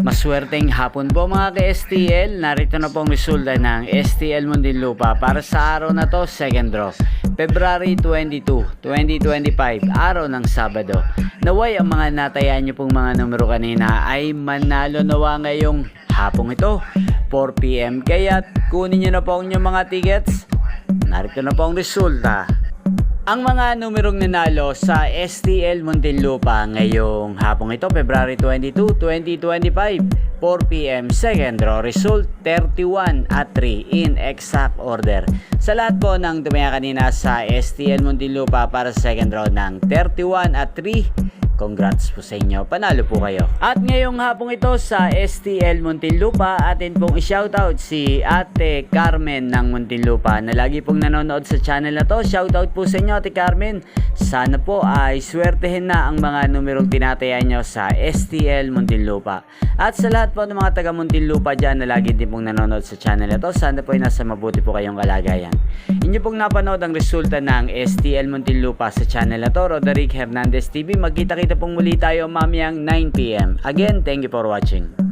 Maswerteng hapon po mga ka-STL. Narito na po ang resulta ng STL Muntinlupa para sa araw na to, second draw, February 22, 2025, araw ng Sabado. Naway ang mga natayaan nyo pong mga numero kanina ay manalo nawa ngayong hapong ito, 4 PM. Kaya kunin nyo na po ang inyong mga tickets. Narito na po ang resulta. Ang mga numerong nanalo sa STL Muntinlupa ngayong hapong ito, February 22, 2025, 4 PM, second draw, result 31 at 3 in exact order. Sa lahat po ng tumaya kanina sa STL Muntinlupa para sa second draw ng 31 at 3, congrats po sa inyo, panalo po kayo. At ngayong hapong ito sa STL Muntinlupa, atin pong i-shoutout si Ate Carmen ng Muntinlupa na lagi pong nanonood sa channel na to. Shoutout po sa inyo Ate Carmen. Sana po ay swertehin na ang mga numerong tinatayan nyo sa STL Muntinlupa. At sa lahat po ng mga taga Muntinlupa dyan na lagi din pong nanonood sa channel na to, sana po ay nasa mabuti po kayong kalagayan. Inyo pong napanood ang resulta ng STL Muntinlupa sa channel na to, Roderick Hernandez TV. Magkita-kita pong muli tayo mamayang 9 PM. Again, thank you for watching.